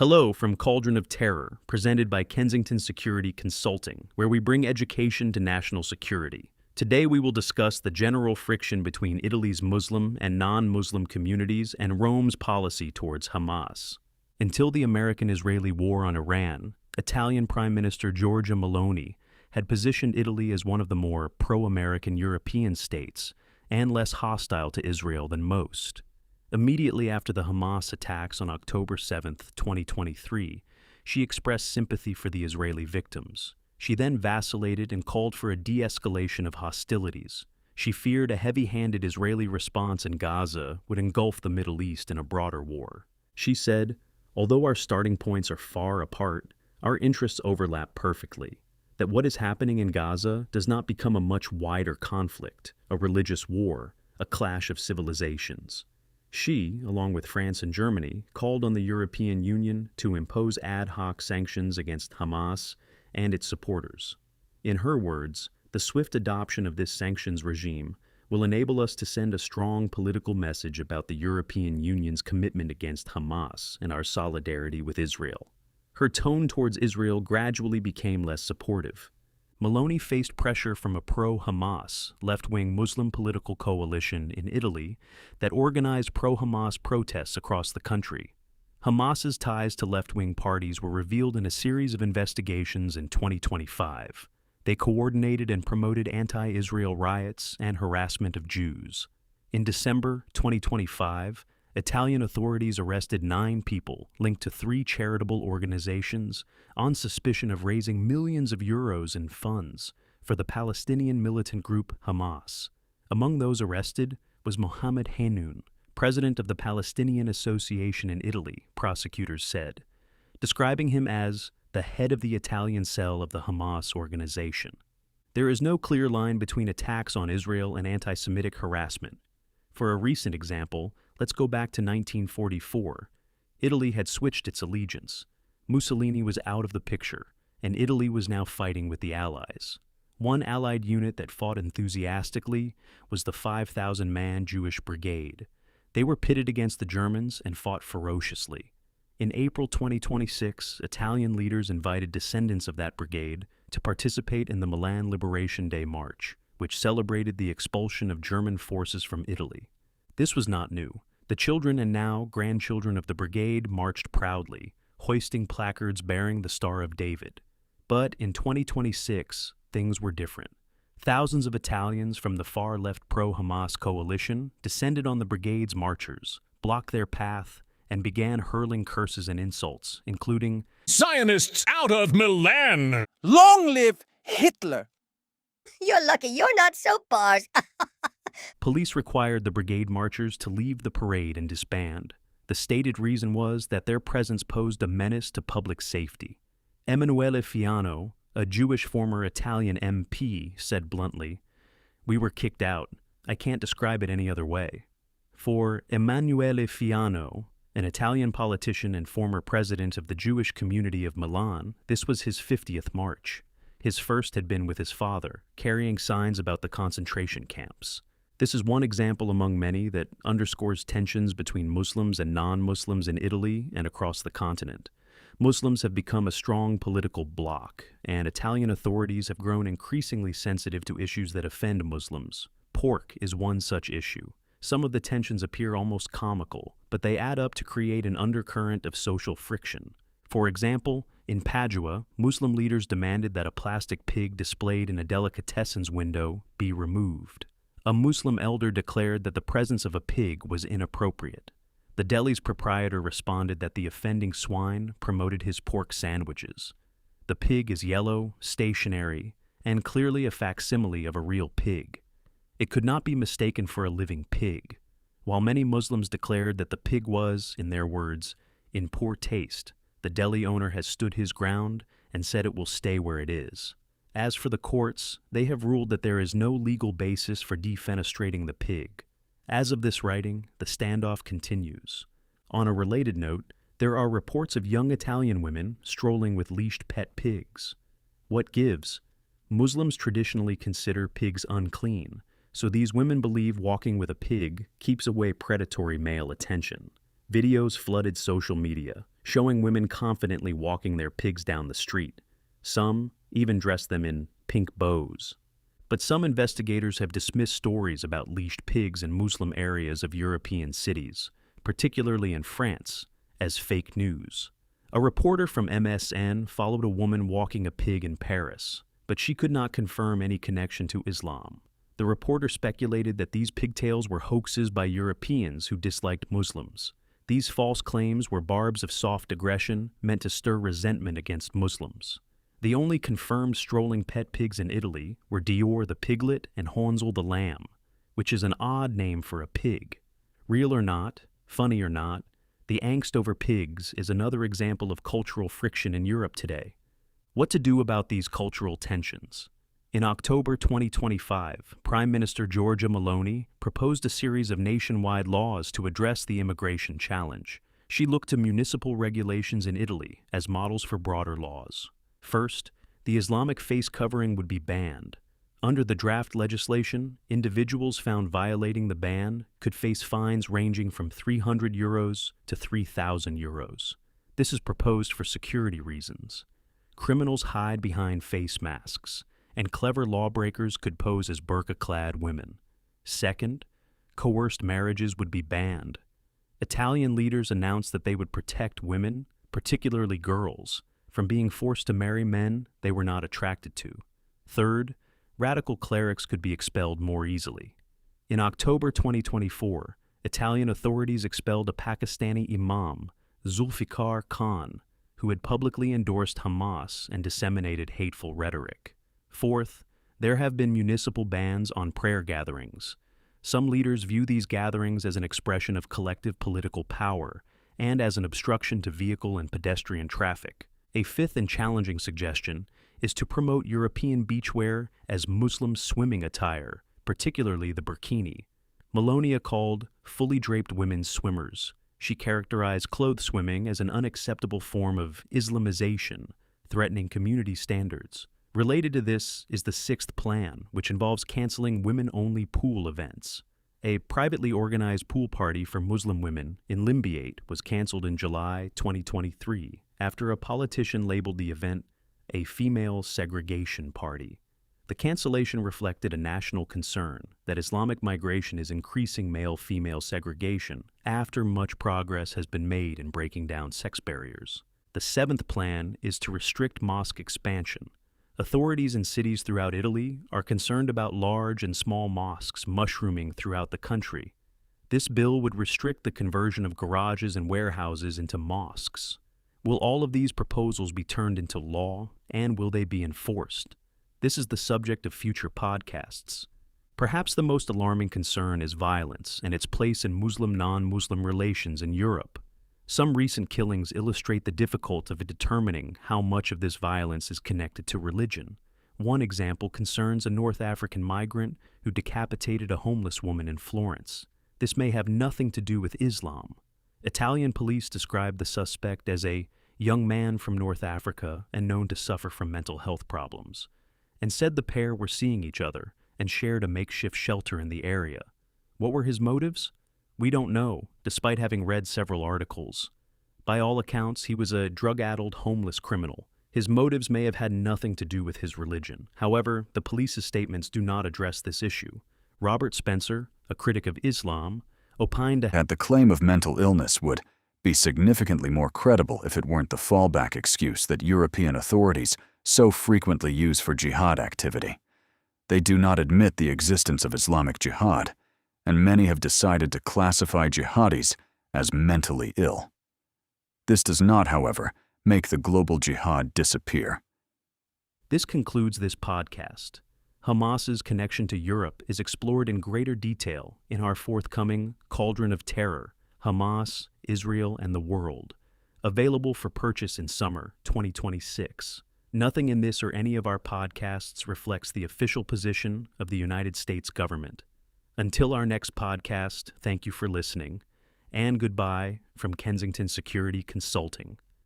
Hello from Cauldron of Terror, presented by Kensington Security Consulting, where we bring education to national security. Today we will discuss the general friction between Italy's Muslim and non-Muslim communities and Rome's policy towards Hamas. Until the American-Israeli war on Iran, Italian Prime Minister Giorgia Meloni had positioned Italy as one of the more pro-American European states and less hostile to Israel than most. Immediately after the Hamas attacks on October 7, 2023, she expressed sympathy for the Israeli victims. She then vacillated and called for a de-escalation of hostilities. She feared a heavy-handed Israeli response in Gaza would engulf the Middle East in a broader war. She said, "Although our starting points are far apart, our interests overlap perfectly. That what is happening in Gaza does not become a much wider conflict, a religious war, a clash of civilizations." She, along with France and Germany, called on the European Union to impose ad hoc sanctions against Hamas and its supporters. In her words, the swift adoption of this sanctions regime will enable us to send a strong political message about the European Union's commitment against Hamas and our solidarity with Israel. Her tone towards Israel gradually became less supportive. Meloni faced pressure from a pro-Hamas, left-wing Muslim political coalition in Italy that organized pro-Hamas protests across the country. Hamas's ties to left-wing parties were revealed in a series of investigations in 2025. They coordinated and promoted anti-Israel riots and harassment of Jews. In December 2025, Italian authorities arrested 9 people linked to 3 charitable organizations on suspicion of raising millions of euros in funds for the Palestinian militant group Hamas. Among those arrested was Mohammed Hannoun, president of the Palestinian Association in Italy, prosecutors said, describing him as the head of the Italian cell of the Hamas organization. There is no clear line between attacks on Israel and anti-Semitic harassment. For a recent example, let's go back to 1944. Italy had switched its allegiance. Mussolini was out of the picture, and Italy was now fighting with the Allies. One Allied unit that fought enthusiastically was the 5,000-man Jewish Brigade. They were pitted against the Germans and fought ferociously. In April 2026, Italian leaders invited descendants of that brigade to participate in the Milan Liberation Day March, which celebrated the expulsion of German forces from Italy. This was not new. The children and now grandchildren of the brigade marched proudly, hoisting placards bearing the Star of David. But in 2026, things were different. Thousands of Italians from the far-left pro-Hamas coalition descended on the brigade's marchers, blocked their path, and began hurling curses and insults, including "Zionists out of Milan! Long live Hitler!" You're lucky you're not soap bars. Police required the brigade marchers to leave the parade and disband. The stated reason was that their presence posed a menace to public safety. Emanuele Fiano, a Jewish former Italian MP, said bluntly, "We were kicked out. I can't describe it any other way." For Emanuele Fiano, an Italian politician and former president of the Jewish community of Milan, this was his 50th march. His first had been with his father, carrying signs about the concentration camps. This is one example among many that underscores tensions between Muslims and non-Muslims in Italy and across the continent. Muslims have become a strong political bloc, and Italian authorities have grown increasingly sensitive to issues that offend Muslims. Pork is one such issue. Some of the tensions appear almost comical, but they add up to create an undercurrent of social friction. For example, in Padua, Muslim leaders demanded that a plastic pig displayed in a delicatessens window be removed. A Muslim elder declared that the presence of a pig was inappropriate. The deli's proprietor responded that the offending swine promoted his pork sandwiches. The pig is yellow, stationary, and clearly a facsimile of a real pig. It could not be mistaken for a living pig. While many Muslims declared that the pig was, in their words, in poor taste, the deli owner has stood his ground and said it will stay where it is. As for the courts, they have ruled that there is no legal basis for defenestrating the pig. As of this writing, the standoff continues. On a related note, there are reports of young Italian women strolling with leashed pet pigs. What gives? Muslims traditionally consider pigs unclean, so these women believe walking with a pig keeps away predatory male attention. Videos flooded social media, showing women confidently walking their pigs down the street. Some even dress them in pink bows. But some investigators have dismissed stories about leashed pigs in Muslim areas of European cities, particularly in France, as fake news. A reporter from MSN followed a woman walking a pig in Paris, but she could not confirm any connection to Islam. The reporter speculated that these pigtails were hoaxes by Europeans who disliked Muslims. These false claims were barbs of soft aggression meant to stir resentment against Muslims. The only confirmed strolling pet pigs in Italy were Dior the piglet and Hansel the lamb, which is an odd name for a pig. Real or not, funny or not, the angst over pigs is another example of cultural friction in Europe today. What to do about these cultural tensions? In October 2025, Prime Minister Giorgia Meloni proposed a series of nationwide laws to address the immigration challenge. She looked to municipal regulations in Italy as models for broader laws. First, the Islamic face covering would be banned. Under the draft legislation, individuals found violating the ban could face fines ranging from €300 to €3,000. This is proposed for security reasons. Criminals hide behind face masks, and clever lawbreakers could pose as burqa-clad women. Second, coerced marriages would be banned. Italian leaders announced that they would protect women, particularly girls, from being forced to marry men they were not attracted to. Third, radical clerics could be expelled more easily. In October 2024, Italian authorities expelled a Pakistani imam, Zulfikar Khan, who had publicly endorsed Hamas and disseminated hateful rhetoric. Fourth, there have been municipal bans on prayer gatherings. Some leaders view these gatherings as an expression of collective political power and as an obstruction to vehicle and pedestrian traffic. A fifth and challenging suggestion is to promote European beachwear as Muslim swimming attire, particularly the burkini. Meloni called fully draped women swimmers. She characterized clothed swimming as an unacceptable form of Islamization, threatening community standards. Related to this is the sixth plan, which involves canceling women-only pool events. A privately organized pool party for Muslim women in Limbiate was canceled in July 2023 after a politician labeled the event a female segregation party. The cancellation reflected a national concern that Islamic migration is increasing male-female segregation after much progress has been made in breaking down sex barriers. The seventh plan is to restrict mosque expansion. Authorities in cities throughout Italy are concerned about large and small mosques mushrooming throughout the country. This bill would restrict the conversion of garages and warehouses into mosques. Will all of these proposals be turned into law, and will they be enforced? This is the subject of future podcasts. Perhaps the most alarming concern is violence and its place in Muslim-non-Muslim relations in Europe. Some recent killings illustrate the difficulty of determining how much of this violence is connected to religion. One example concerns a North African migrant who decapitated a homeless woman in Florence. This may have nothing to do with Islam. Italian police described the suspect as a young man from North Africa and known to suffer from mental health problems, and said the pair were seeing each other and shared a makeshift shelter in the area. What were his motives? We don't know, despite having read several articles. By all accounts, he was a drug-addled homeless criminal. His motives may have had nothing to do with his religion. However, the police's statements do not address this issue. Robert Spencer, a critic of Islam, opined that the claim of mental illness would be significantly more credible if it weren't the fallback excuse that European authorities so frequently use for jihad activity. They do not admit the existence of Islamic jihad, and many have decided to classify jihadis as mentally ill. This does not, however, make the global jihad disappear. This concludes this podcast. Hamas's connection to Europe is explored in greater detail in our forthcoming Cauldron of Terror, Hamas, Israel, and the World, available for purchase in summer 2026. Nothing in this or any of our podcasts reflects the official position of the United States government. Until our next podcast, thank you for listening, and goodbye from Kensington Security Consulting.